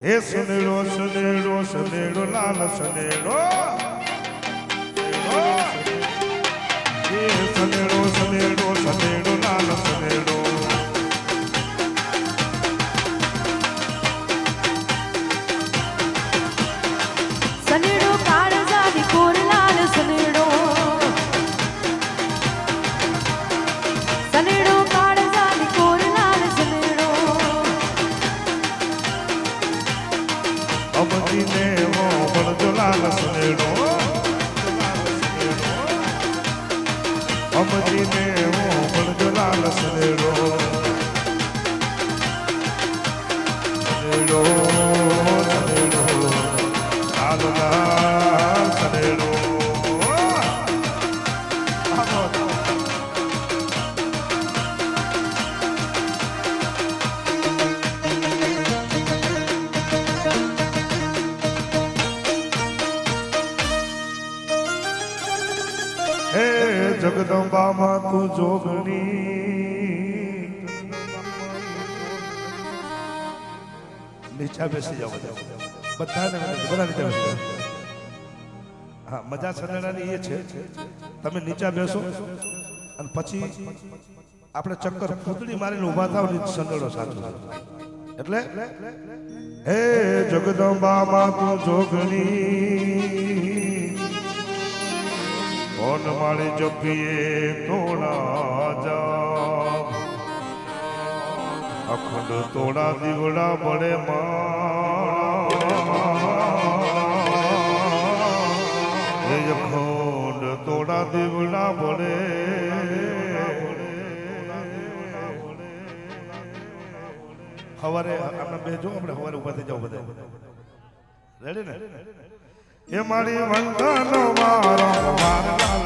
હે સનેડો સનેડો સનેડો લાલ સનેડો હે સનેડો સનેડો સનેડો લાલ સનેડો સનેડો કાળજાની કોર લાલ સનેડો સનેડો કાળજાની કોર લાલ સનેડો અમદીને વો બળજો લાલ સનેડો અમદીને વો બળજો લાલ સનેડો સનેડો સનેડો લાલ લાલ સનેડો હે જગદંબા માં તું જોગણી નીચા બેસી જાઓ બધા નીચે બેસી હા મજા સનેડાની એ છે તમે નીચા બેસો અને પછી આપણે ચક્કર ફૂદડી મારીને ઊભા થાવ ને સનેડો સાચો એટલે હે જગદંબા માં તું જોગણી કોન માળી જપીએ તોડા જા અખંડ તોડા દીવડા મળે અખંડ તોડા દીવડા મળે સવારે આપણે બેજો આપણે સવારે ઉભા થઈ જાવ બધા રેડી ને એ મારી વંદનો મારો માર લાલ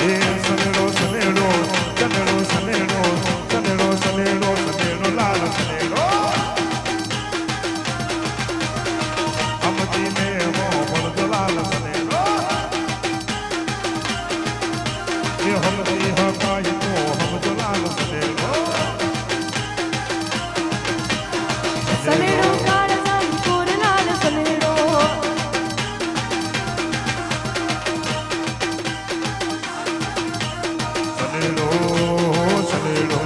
એ સનેડો સનેડો સનેડો સનેડો સનેડો સનેડો સનેડો લાલ સનેડો અમદીને મો બળજો લાલ સનેડો એ હમદી હકાય તો હમજો લાલ સનેડો સનેડો કાળજાની કોર લાલ સનેડો સનેડો સનેડો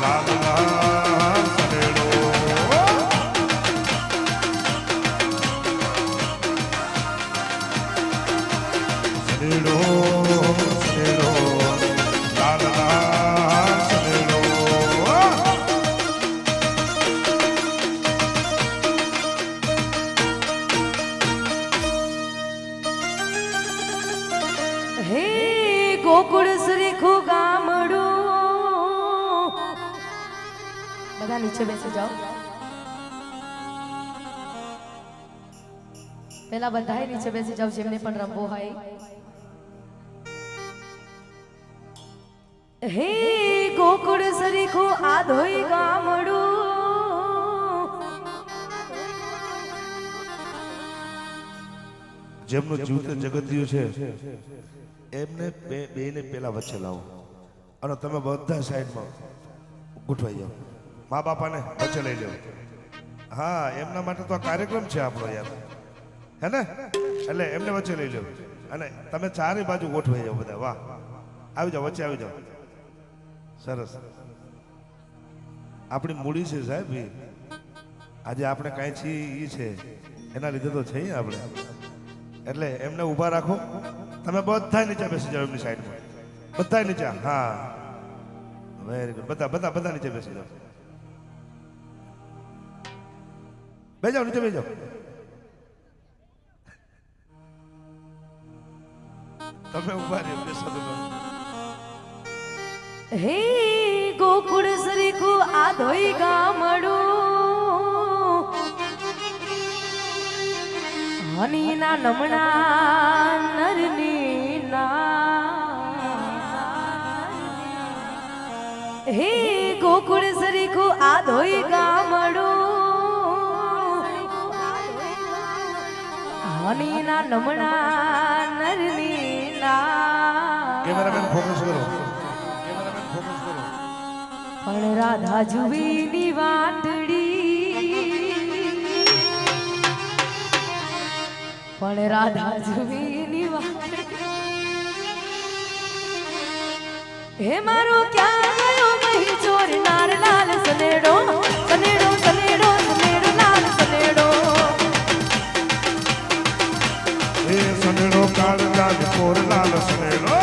લાલ લાલ સનેડો સનેડો સનેડો લાલ લાલ સનેડો હે ગોકુળ શ્રીખું ગામડું બધા નીચે બેસી જાઓ પેલા બધાય નીચે બેસી જાઓ જેમને પણ રમવું હોય હે ગોકુળ શ્રીખું આધોઈ ગામડું જેમનું જીવતે જગતિયું છે એમને બેને પેલા વચ્ચે લાવો અને તમે બધા સાઈડમાં ગોઠવાઈ જાઓ મા બાપાને વચ્ચે લઈ જાઓ હા એમના માટે તો આ કાર્યક્રમ છે આપણો યાર હે ને એટલે એમને વચ્ચે લઈ જાઓ અને તમે ચારે બાજુ ગોઠવાઈ જાઓ બધા વાહ આવી જાઓ વચ્ચે આવી જાઓ સરસ આપણી મૂડી છે સાહેબ આજે આપણે કાંઈ છીએ એ છે એના લીધે તો છે આપણે એટલે એમને ઊભા રાખો તમે બધા નીચે બેસી જાઓ એમની સાઈડમાં બધા નીચે હા વેરી ગુડ બધા બધા બધા નીચે બેસી જાઓ બે જાઓ નીચે બે જાઓ તમે ઊભા રહ્યો બેસો તમે હે ગોકુળ શ્રીખું આધોઈ ગામડું હનીના નમણા નરની હે ગોકુળ શ્રીખું આધોઈ ગામડું હનીના નમણા નરની કેમેરામેન ફોકસ કરો પણ રાધા જુવીની વાટડી, પણ રાધા જુવીની વાટડી, હે મારો ક્યાં ગયો મહી ચોર નાર લાલ સનેડો, સનેડો સનેડો સનેડો લાલ સનેડો, એ સનેડો કાળ રાજ કોર લાલ સનેડો,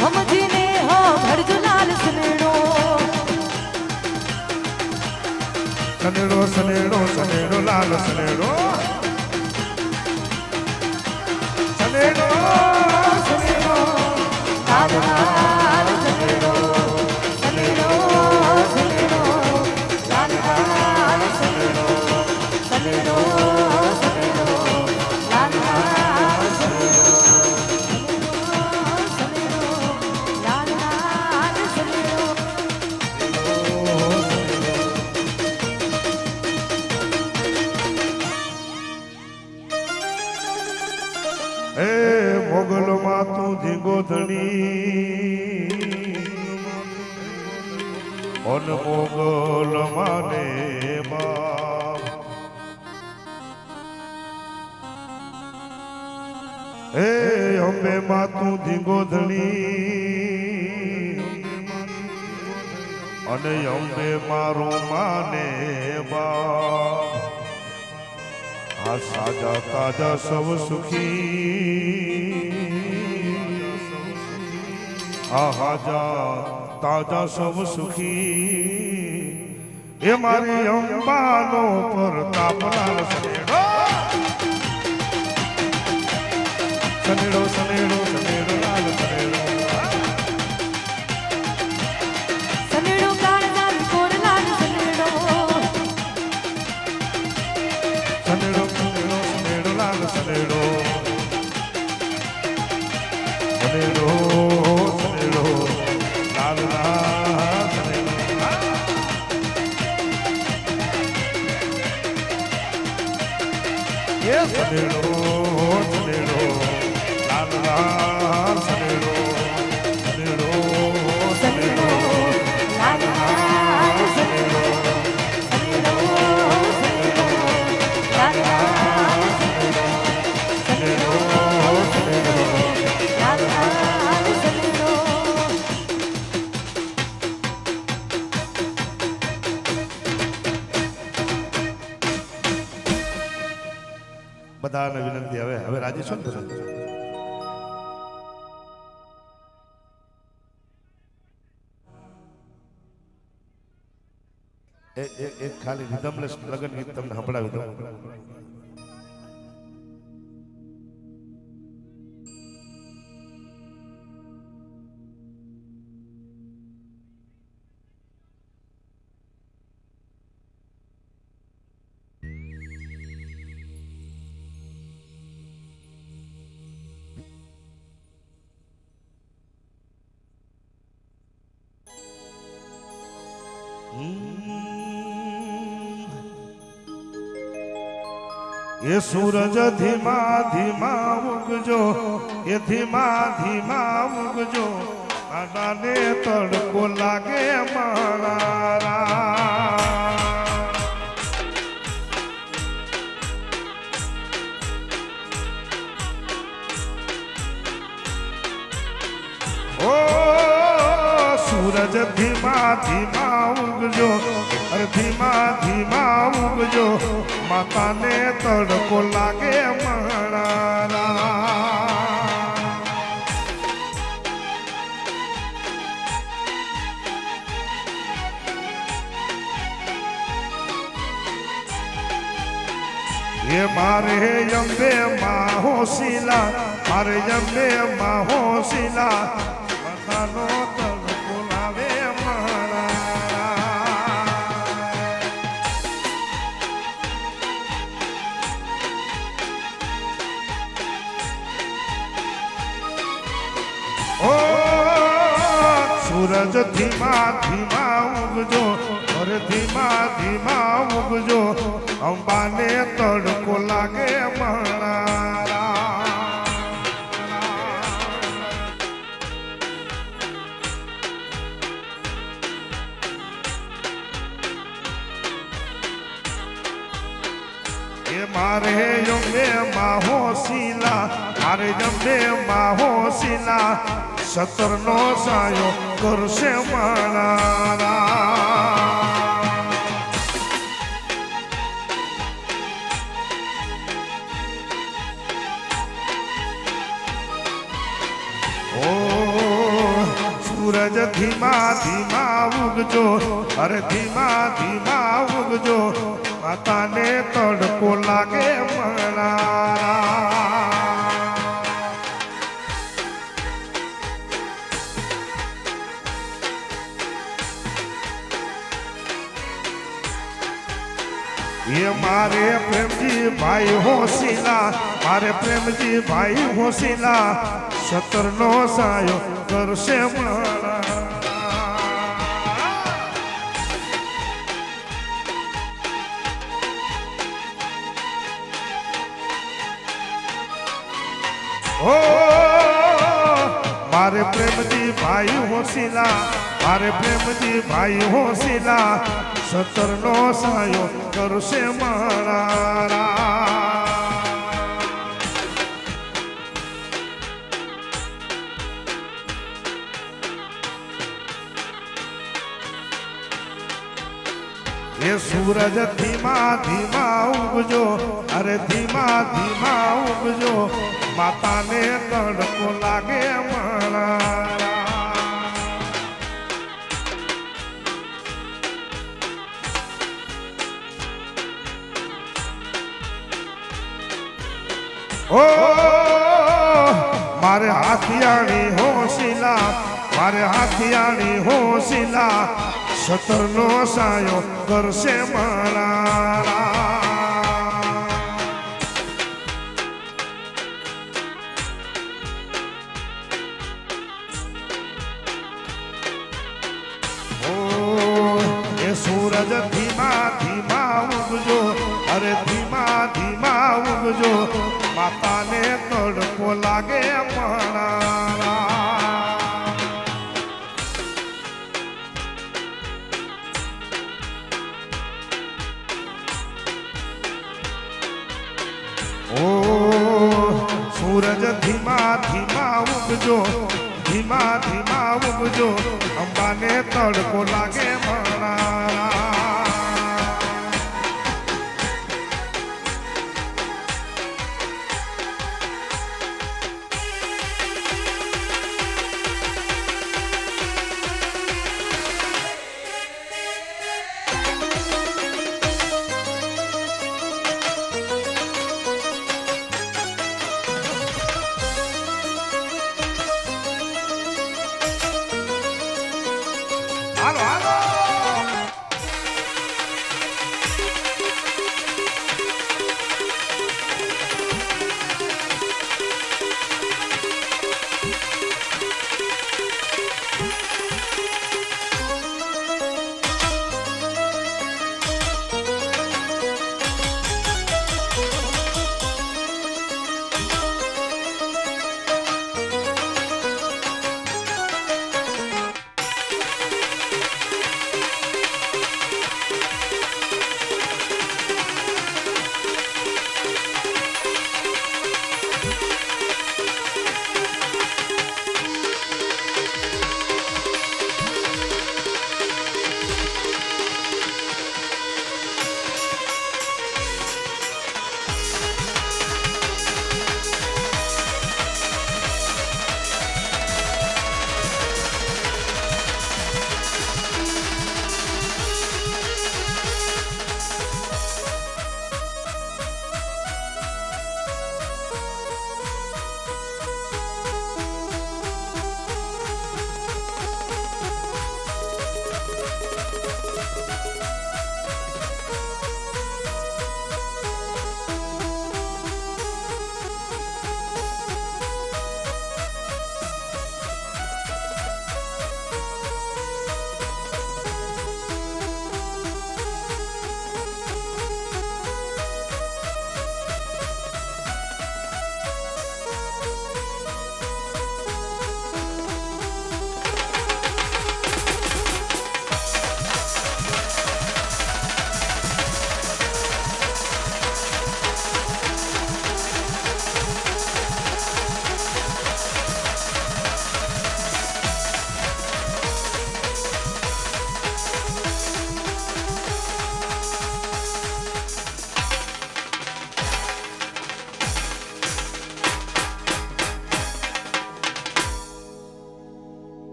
સમજીને હો ભરજો લાલ સનેડો, સનેડો સનેડો સનેડો લાલ સનેડો, સનેડો સનેડો લાલ લાલ સનેડો, સનેડો સનેડો લાલ લાલ સનેડો, સનેડો સનેડો લાલ લાલ સનેડો, સનેડો લાલ લાલ સનેડો. એ મોગલ માં તું ધીંગો ધણી, ઓન મોગલ માને બાપ, એ અંબે માં તું ધીંગો ધણી, અને અંબે મારું માને બાપ, આ સાજા તાજા સૌ સુખી, આ હાજા તાજા સૌ સુખી, એ મારી અંબાનો પ્રતાપ લાલ સનેડો, સનેડો સનેડો સનેડો લાલ સનેડો, સનેડો કાળ લાલ કોર લાલ સનેડો, સનેડો સનેડો સનેડો લાલ સનેડો, સનેડો સનેડો લાલ લાલ સનેડો, એ સનેડો સનેડો લાલ લાલ સનેડો, સનેડો સનેડો લાલ લાલ સનેડો, સનેડો સનેડો લાલ લાલ સનેડો, સનેડો સનેડો લાલ લાલ સનેડો. બધાને વિનંતી, હવે રાજી છો ને તમે? એક ખાલી રિધમલેસ લગન ગીત તમને સંભળાવી દઉં. એ સૂરજ ધીમા ધીમા ઉગજો, એ ધીમા ધીમા ઉગજો, આડાને તડકો લાગે મારા, ઓ સૂરજ ધીમા ધીમા ઉગજો, અરે ધીમા ધીમા ઉગજો, માતાને તડકો લાગે મારા, એ મારે અંબે માં હોશીલા, મારે અંબે માં હોશીલા, માતાનો તડકો લાવે મારા, ઓ સૂરજ ધીમા ધીમા ઉગજો, અરે ધીમા ધીમા ઉગજો, અંબાને તડકો લાગે મારા, મારે જમે માહો શીલા મારે જમે માહો શીલા સતરનો સાયો કરશે મારા सूरज धीमा धीमा उगजो अरे धीमा धीमा उगजो माता ने तड़को लागे मना ये मारे प्रेम जी भाई होशिला मारे प्रेम जी भाई होशिला सतरनो सायो करशे मारा ओ मारे प्रेम जी भाई होशिला मारे प्रेम जी भाई होशिला सतरनो सायो करशे मारा ये सूरज धीमा धीमा उगजो अरे धीमा धीमा उगजो माता ने तड़को लागे मारा ओ मारे हाथियाणी होशिला मारे हाथियाणी होशिला सतरनो सायो करशे मारा ओ ये सूरज धीमा धीमा उगजो अरे धीमा धीमा उगजो माता ने तड़को लागे मारा ओ सूरज धीमा धीमा उगजो धीमा धीमा उगजो अंबा ने तड़को लागे मारा હાલો હાલો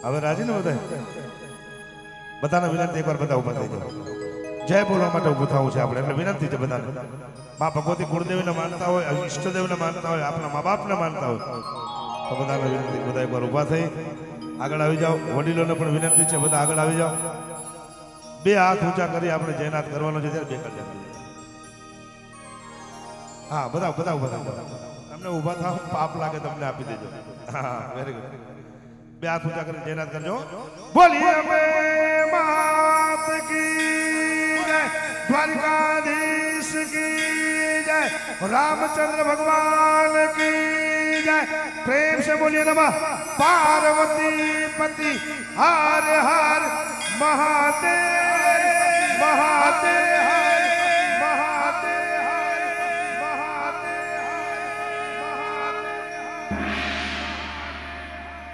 હવે રાજી ને બધા બધાને વિનંતી એકવાર બધા ઉભા થઈ જાઓ જય બોલવા માટે ઉભું થવું છે આપણે એટલે વિનંતી છે બધાને મા ભગવતી કુળદેવીને માનતા હોય ઈષ્ટદેવને માનતા હોય આપણા મા બાપને માનતા હોય તો બધાને વિનંતી બધા એકવાર ઉભા થઈ આગળ આવી જાઓ વડીલોને પણ વિનંતી છે બધા આગળ આવી જાઓ બે હાથ ઊંચા કરી આપણે જયનાથ કરવાનો છે ત્યારે બે કરી હા બધા બધા ઉભા થાવ તમને ઉભા થાવ પાપ લાગે તમને આપી દેજો હા વેરી ગુડ બે હાથ ઊંચા કરી જયનાથ કરજો બોલીએ અમે માત કી જય દ્વારકાધીશ કી જય रामचंद्र भगवान की जय प्रेम से बोलिए नमः पार्वती पति हर हर महादेव महादेव